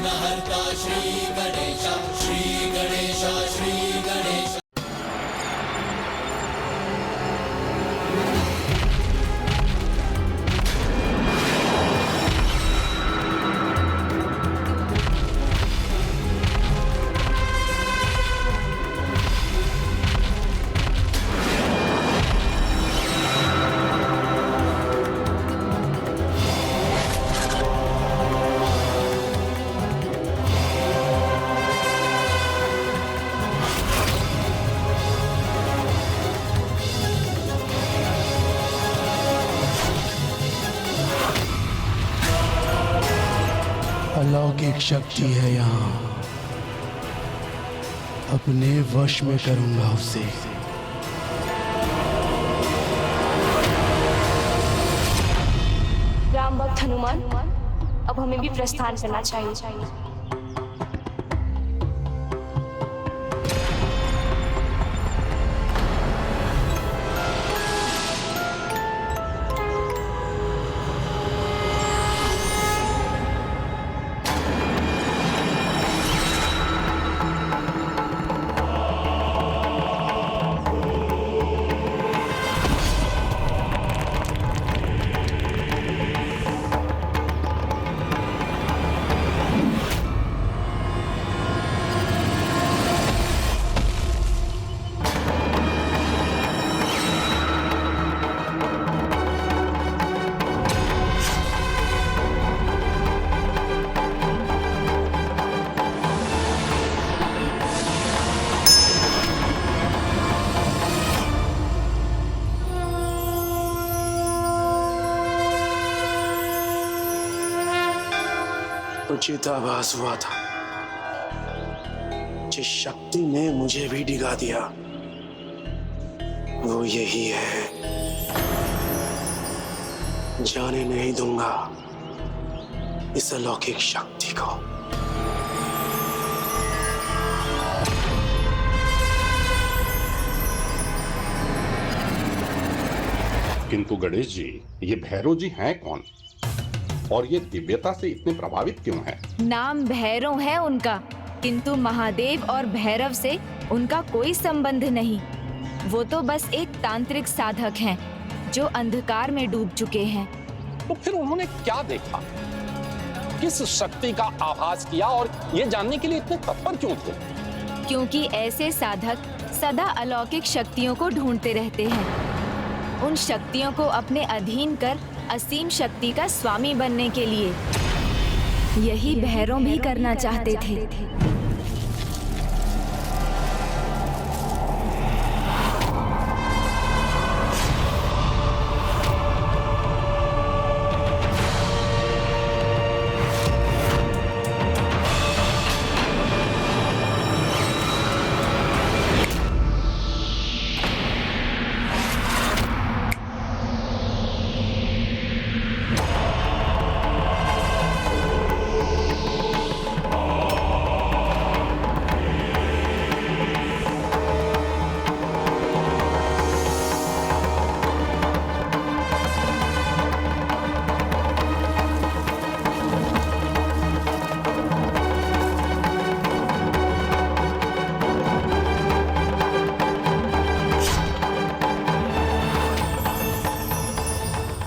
विघ्नहर्ता श्री गणेश, श्री गणेश, श्री गणेश। अलौकिक शक्ति है यहाँ, अपने वश में करूंगा उसे। राम भक्त हनुमान, अब हमें भी प्रस्थान करना चाहिए। उचित आभास हुआ था, जिस शक्ति ने मुझे भी डिगा दिया वो यही है। जाने नहीं दूंगा इस अलौकिक शक्ति को। किंतु गणेश जी, ये भैरव जी हैं कौन और ये दिव्यता से इतने प्रभावित क्यों हैं? नाम भैरव है उनका, किंतु महादेव और भैरव से उनका कोई संबंध नहीं। वो तो बस एक तांत्रिक साधक हैं जो अंधकार में डूब चुके हैं। तो फिर उन्होंने क्या देखा, किस शक्ति का आभास किया और ये जानने के लिए इतने तत्पर क्यों थे? क्योंकि ऐसे साधक सदा अलौकिक शक्तियों को ढूंढते रहते हैं। उन शक्तियों को अपने अधीन कर असीम शक्ति का स्वामी बनने के लिए यही भैरव भी करना चाहते थे।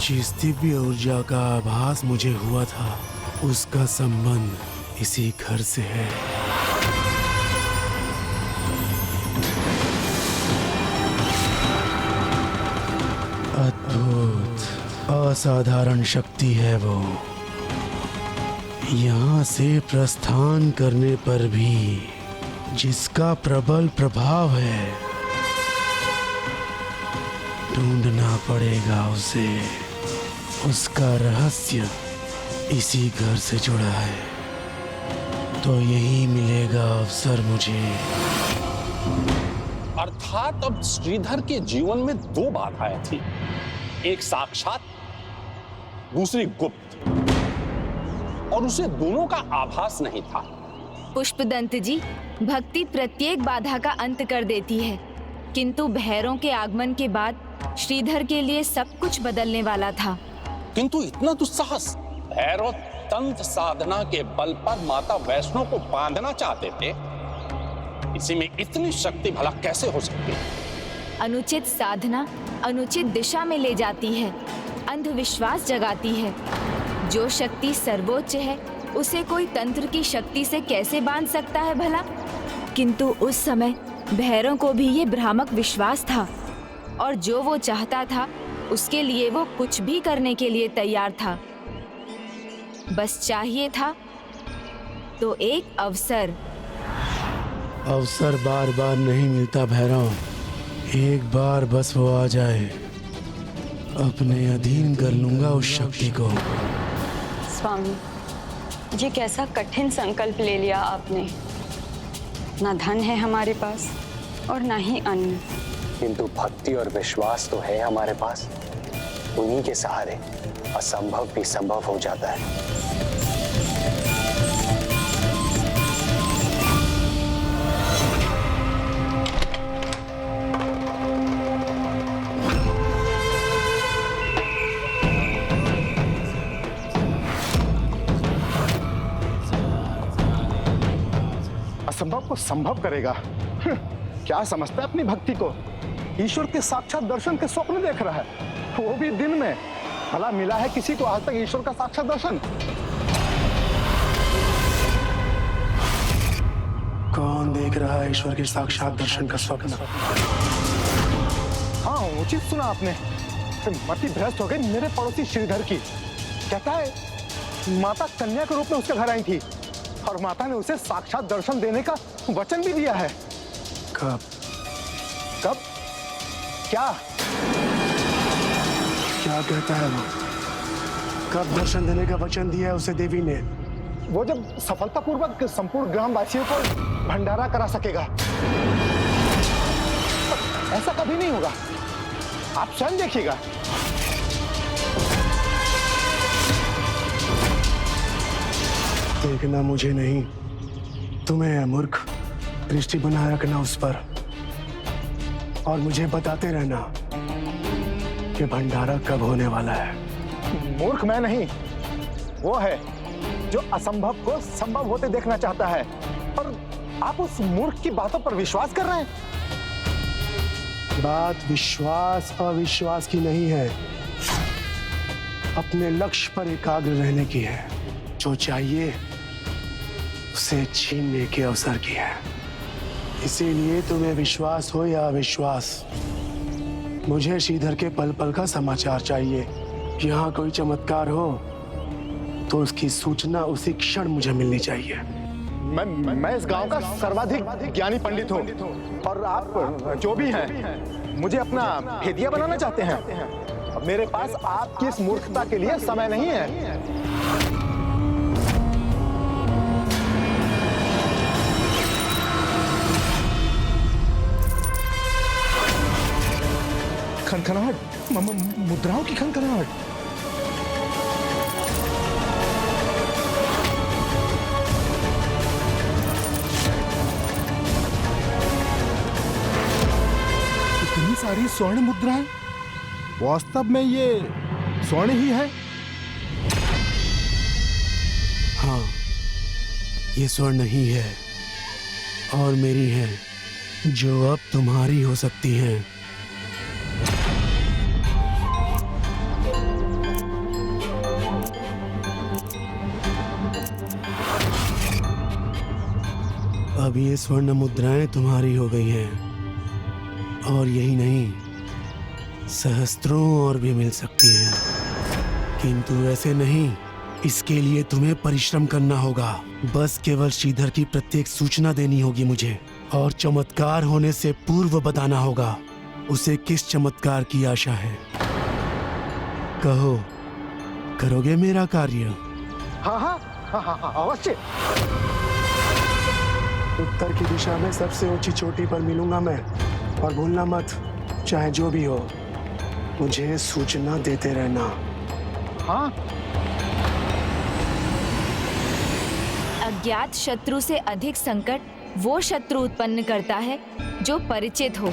जिस दिव्य ऊर्जा का आभास मुझे हुआ था उसका संबंध इसी घर से है। अद्भुत असाधारण शक्ति है वो। यहाँ से प्रस्थान करने पर भी जिसका प्रबल प्रभाव है, ढूंढना पड़ेगा उसे। उसका रहस्य इसी घर से जुड़ा है, तो यही मिलेगा अवसर मुझे। अर्थात अब श्रीधर के जीवन में दो बाधाएं थी, एक साक्षात, दूसरी गुप्त, और उसे दोनों का आभास नहीं था। पुष्पदंत जी, भक्ति प्रत्येक बाधा का अंत कर देती है, किंतु भैरव के आगमन के बाद श्रीधर के लिए सब कुछ बदलने वाला था। किंतु इतना दुस्साहस! भैरव तंत्र साधना के बल पर माता वैष्णो को बांधना चाहते थे, इसी में इतनी शक्ति भला कैसे हो सकती है? अनुचित साधना अनुचित दिशा में ले जाती है, अंधविश्वास जगाती है। जो शक्ति सर्वोच्च है उसे कोई तंत्र की शक्ति से कैसे बांध सकता है भला? किंतु उस समय भैरव को भी ये भ्रामक विश्वास था, और जो वो चाहता था उसके लिए वो कुछ भी करने के लिए तैयार था। बस चाहिए था तो एक अवसर। अवसर बार बार नहीं मिलता भैरव, एक बार बस वो आ जाए, अपने अधीन कर लूंगा उस शक्ति को। स्वामी, ये कैसा कठिन संकल्प ले लिया आपने। ना धन है हमारे पास और ना ही अन्न, किंतु भक्ति और विश्वास तो है हमारे पास। उन्हीं के सहारे असंभव भी संभव हो जाता है। असंभव को संभव करेगा। क्या समझता है अपनी भक्ति को? ईश्वर के साक्षात दर्शन के स्वप्न देख रहा है, वो भी दिन में। भला मिला है किसी को आज तक ईश्वर का साक्षात दर्शन? कौन देख रहा है ईश्वर के साक्षात दर्शन का स्वप्न? हाँ, उचित सुना आपने। मति भ्रष्ट हो गई मेरे पड़ोसी श्रीधर की। कहता है माता कन्या के रूप में उसके घर आई थी और माता ने उसे साक्षात दर्शन देने का वचन भी दिया है। कब? कब? क्या क्या कहता है वो? कब दर्शन देने का वचन दिया है उसे देवी ने? वो जब सफलतापूर्वक संपूर्ण ग्रामवासियों को भंडारा करा सकेगा। ऐसा कभी नहीं होगा, आप स्वयं देखिएगा। देखना मुझे नहीं, तुम्हें है मूर्ख। दृष्टि बनाए रखना उस पर और मुझे बताते रहना कि भंडारा कब होने वाला है। मूर्ख मैं नहीं, वो है जो असंभव को संभव होते देखना चाहता है। पर आप उस मूर्ख की बातों पर विश्वास कर रहे हैं। बात विश्वास अविश्वास की नहीं है, अपने लक्ष्य पर एकाग्र रहने की है। जो चाहिए उसे छीनने के अवसर की है। इसीलिए तुम्हें विश्वास हो या अविश्वास, मुझे श्रीधर के पल पल का समाचार चाहिए। यहाँ कोई चमत्कार हो तो उसकी सूचना उसी क्षण मुझे मिलनी चाहिए। मैं इस गांव का सर्वाधिक ज्ञानी पंडित हूँ और आप जो भी हैं मुझे अपना भेदिया बनाना चाहते हैं। अब मेरे पास आपकी इस मूर्खता के लिए समय नहीं है। खनखनाहट, मुद्राओं की खनखनाहट। इतनी सारी स्वर्ण मुद्राएं, वास्तव में ये स्वर्ण ही है? हाँ, ये स्वर्ण ही है और मेरी है, जो अब तुम्हारी हो सकती है। अब ये स्वर्ण मुद्राएं तुम्हारी हो गई हैं और यही नहीं, सहस्त्रों और भी मिल सकती हैं। किंतु ऐसे नहीं, इसके लिए तुम्हें परिश्रम करना होगा। बस केवल श्रीधर की प्रत्येक सूचना देनी होगी मुझे, और चमत्कार होने से पूर्व बताना होगा उसे किस चमत्कार की आशा है। कहो, करोगे मेरा कार्य? हाँ हाँ हाँ हाँ, हाँ अवश्य। उत्तर की दिशा में सबसे ऊंची चोटी पर मिलूंगा मैं, और भूलना मत, चाहे जो भी हो मुझे सूचना देते रहना। हाँ। अज्ञात शत्रु से अधिक संकट वो शत्रु उत्पन्न करता है जो परिचित हो,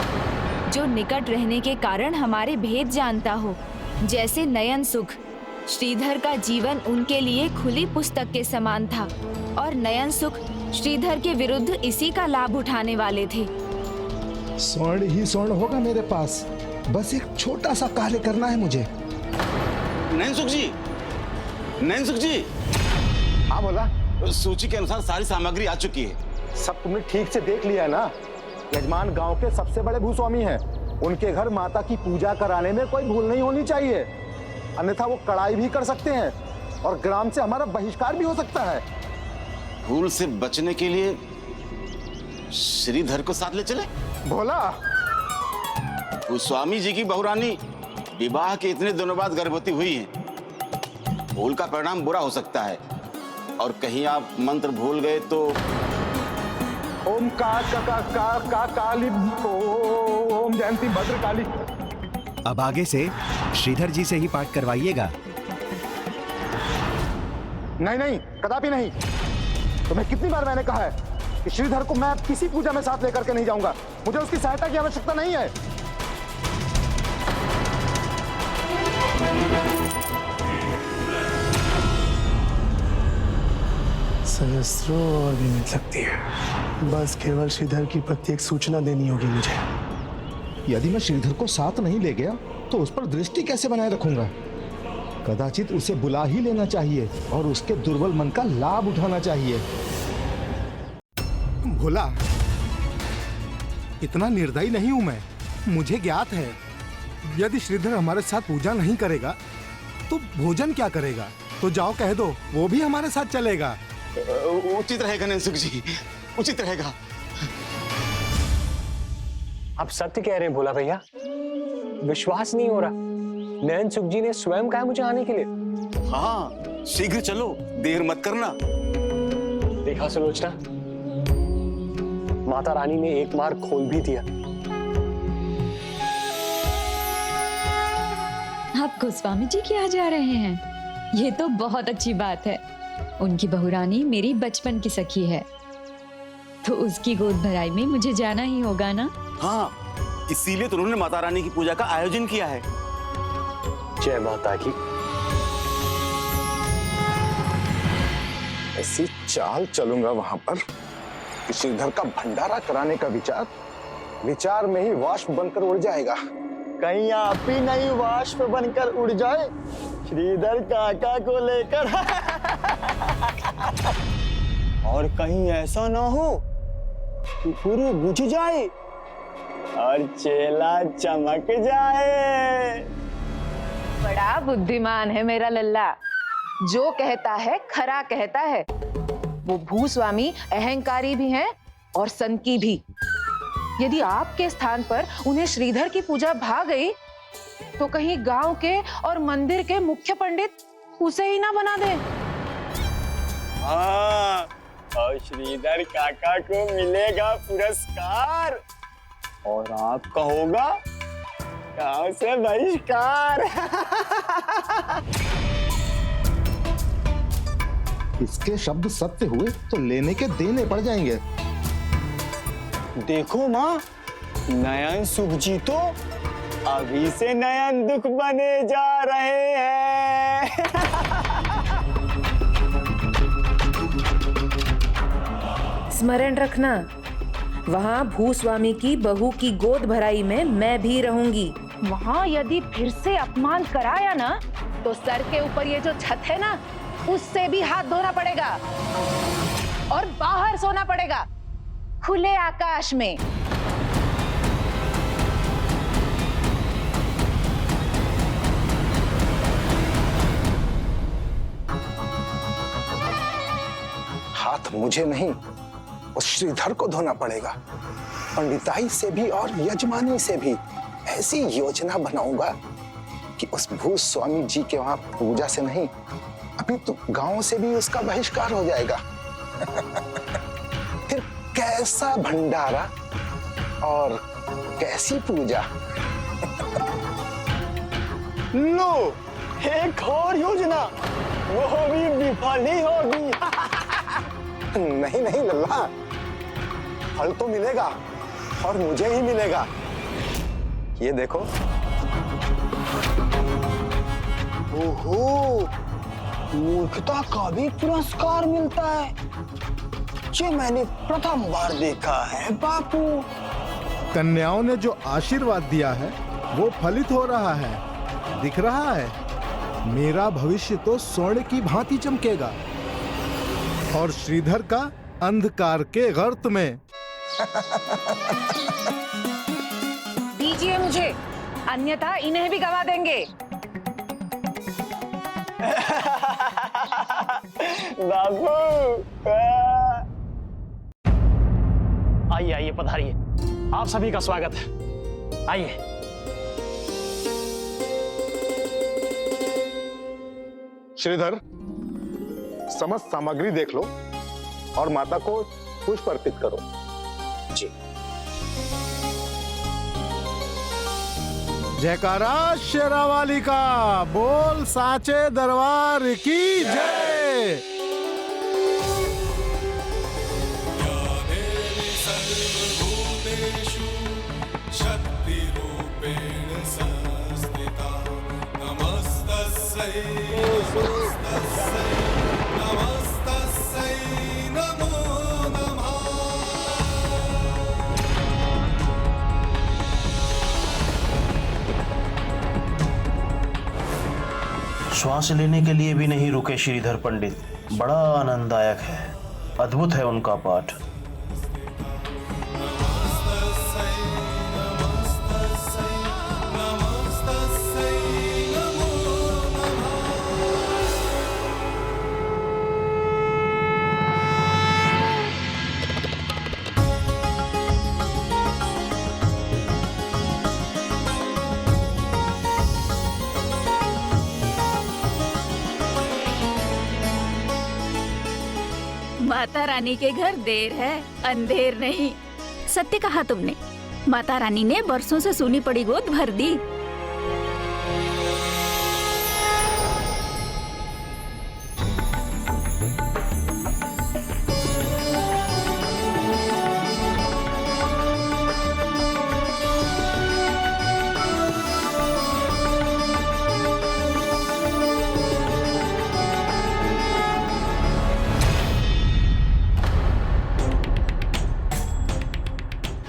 जो निकट रहने के कारण हमारे भेद जानता हो। जैसे नयन सुख श्रीधर का जीवन उनके लिए खुली पुस्तक के समान था और नयन सुख श्रीधर के विरुद्ध इसी का लाभ उठाने वाले थे। स्वर्ण ही स्वर्ण होगा मेरे पास, बस एक छोटा सा कार्य करना है मुझे। नयन सुख जी, नयन सुख जी। हाँ बोला। सूची के अनुसार सारी सामग्री आ चुकी है। सब तुमने ठीक से देख लिया है ना? यजमान गांव के सबसे बड़े भूस्वामी हैं। उनके घर माता की पूजा कराने में कोई भूल नहीं होनी चाहिए, अन्यथा वो कड़ाई भी कर सकते हैं और ग्राम से हमारा बहिष्कार भी हो सकता है। भूल से बचने के लिए श्रीधर को साथ ले चले? भोला, स्वामी जी की बहुरानी विवाह के इतने दिनों बाद गर्भवती हुई है। भूल का परिणाम बुरा हो सकता है और कहीं आप मंत्र भूल गए तो ओम काली ओम जयंती भद्र काली। अब आगे से श्रीधर जी से ही पाठ करवाइएगा। नहीं नहीं, कदापि नहीं। तुम्हें कितनी बार मैंने कहा है कि श्रीधर को मैं किसी पूजा में साथ लेकर के नहीं जाऊंगा। मुझे उसकी सहायता की आवश्यकता नहीं है। सहस्त्रों और भी मिल सकती है, बस केवल श्रीधर की प्रत्येक सूचना देनी होगी मुझे। यदि मैं श्रीधर को साथ नहीं ले गया तो उस पर दृष्टि कैसे बनाए रखूंगा? कदाचित उसे बुला ही लेना चाहिए और उसके दुर्बल मन का लाभ उठाना चाहिए। भोला, इतना निर्दयी नहीं हूं मैं। मुझे ज्ञात है यदि श्रीधर हमारे साथ पूजा नहीं करेगा तो भोजन क्या करेगा? तो जाओ कह दो, वो भी हमारे साथ चलेगा। उचित रहेगा नयन सुख जी, उचित रहेगा। आप सत्य कह रहे हैं भोला भैया, विश्वास नहीं हो रहा। नयन सुख जी ने स्वयं कहा मुझे आने के लिए। हाँ, शीघ्र चलो, देर मत करना। देखा सुलोचना, माता रानी ने एक मार्ग खोल भी दिया। आप गोस्वामी जी के यहाँ जा रहे हैं? ये तो बहुत अच्छी बात है। उनकी बहुरानी मेरी बचपन की सखी है, तो उसकी गोद भराई में मुझे जाना ही होगा ना। हाँ, इसीलिए तो उन्होंने माता रानी की पूजा का आयोजन किया है। जय माता की। ऐसी चाल चलूंगा वहां पर कि श्रीधर का भंडारा कराने का विचार में ही वाष्प बनकर उड़ जाएगा। कहीं आप ही नहीं वाष्प बनकर उड़ जाए श्रीधर काका को लेकर। और कहीं ऐसा ना हो कि पूरी बुझ जाए और चेला चमक जाए। बड़ा बुद्धिमान है मेरा लल्ला, जो कहता है खरा कहता है। वो भूस्वामी अहंकारी भी हैं और संकी भी। यदि आपके स्थान पर उन्हें श्रीधर की पूजा भा गई तो कहीं गांव के और मंदिर के मुख्य पंडित उसे ही ना बना दे। हाँ, और श्रीधर काका को मिलेगा पुरस्कार और आपका होगा गांव से बहिष्कार। इसके शब्द सत्य हुए तो लेने के देने पड़ जाएंगे। देखो माँ, नयन सुख जी तो अभी से नयन दुख बने जा रहे हैं। स्मरण रखना, वहाँ भूस्वामी की बहू की गोद भराई में मैं भी रहूंगी। वहाँ यदि फिर से अपमान कराया ना तो सर के ऊपर ये जो छत है ना, उससे भी हाथ धोना पड़ेगा और बाहर सोना पड़ेगा, खुले आकाश में। हाथ मुझे नहीं, उस श्रीधर को धोना पड़ेगा। पंडिताई से भी और यजमानी से भी ऐसी योजना बनाऊंगा कि उस भूस्वामी जी के वहां पूजा से नहीं, अभी तो गांव से भी उसका बहिष्कार हो जाएगा। फिर कैसा भंडारा और कैसी पूजा। लो, एक और योजना, वो भी विफल ही होगी। नहीं नहीं लल्ला, फल तो मिलेगा और मुझे ही मिलेगा। ये देखो, ओहो, मूर्खता का भी पुरस्कार मिलता है। ये मैंने प्रथम बार देखा है बापू। कन्याओं ने जो आशीर्वाद दिया है वो फलित हो रहा है, दिख रहा है। मेरा भविष्य तो स्वर्ण की भांति चमकेगा और श्रीधर का अंधकार के गर्त में। दीजिए मुझे, अन्यथा इन्हें भी गवा देंगे। बाबू, आइए आइए, पधारिए। आप सभी का स्वागत है, आइए। श्रीधर, समस्त सामग्री देख लो और माता को पुष्प अर्पित करो। जी। जयकारा शेरावाली का, बोल साचे दरबार की जय। श्वास लेने के लिए भी नहीं रुके श्रीधर पंडित। बड़ा आनंददायक है, अद्भुत है उनका पाठ। माता रानी के घर देर है, अंधेर नहीं। सत्य कहा तुमने। माता रानी ने बरसों से सूनी पड़ी गोद भर दी।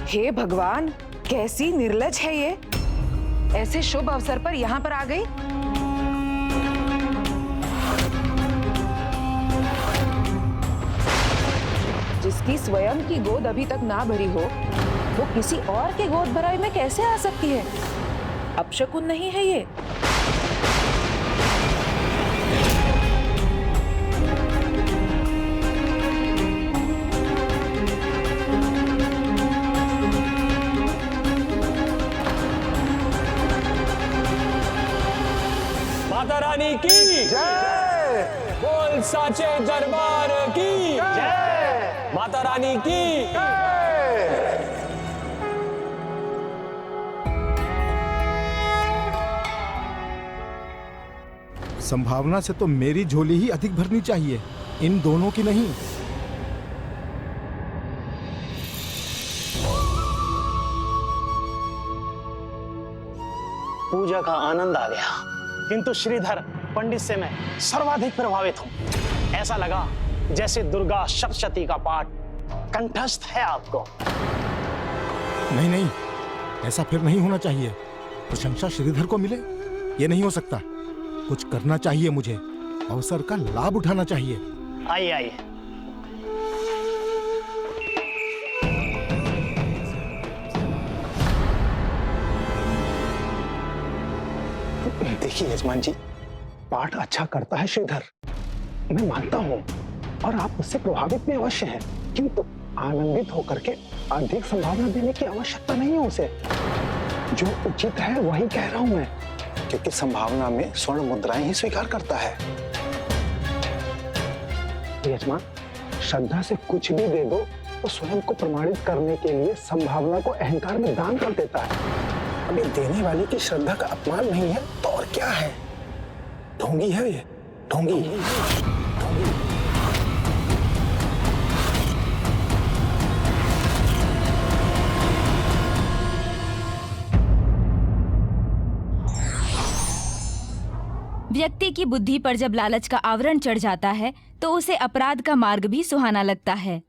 हे भगवान, कैसी निर्लज है ये। ऐसे शुभ अवसर पर यहाँ पर आ गई। जिसकी स्वयं की गोद अभी तक ना भरी हो, वो किसी और के गोद भराई में कैसे आ सकती है? अपशकुन नहीं है ये? माता रानी की जय। बोल साचे दरबार की जय। माता रानी की जय। संभावना से तो मेरी झोली ही अधिक भरनी चाहिए, इन दोनों की नहीं। पूजा का आनंद आ गया, किंतु श्रीधर पंडित से मैं सर्वाधिक प्रभावित हूं। ऐसा लगा जैसे दुर्गा सप्तशती का पाठ कंठस्थ है आपको। नहीं नहीं, ऐसा फिर नहीं होना चाहिए। प्रशंसा श्रीधर को मिले, ये नहीं हो सकता। कुछ करना चाहिए मुझे, अवसर का लाभ उठाना चाहिए। आइए आइए। देखिए यजमान जी, पाठ अच्छा करता है श्रीधर, मैं मानता हूं, और आप उससे प्रभावित भी अवश्य हैं, किंतु आनंदित होकर के अधिक संभावना देने की आवश्यकता नहीं है उसे। जो उचित है वही कह रहा हूं मैं, क्योंकि संभावना में स्वर्ण मुद्राएं ही स्वीकार करता है। यजमान, श्रद्धा से कुछ भी दे दो तो स्वयं को प्रमाणित करने के लिए संभावना को अहंकार में दान कर देता है। अभी देने वाले की श्रद्धा का अपमान नहीं है तो और क्या है? ढोंगी है ये, ढोंगी। व्यक्ति की बुद्धि पर जब लालच का आवरण चढ़ जाता है तो उसे अपराध का मार्ग भी सुहाना लगता है।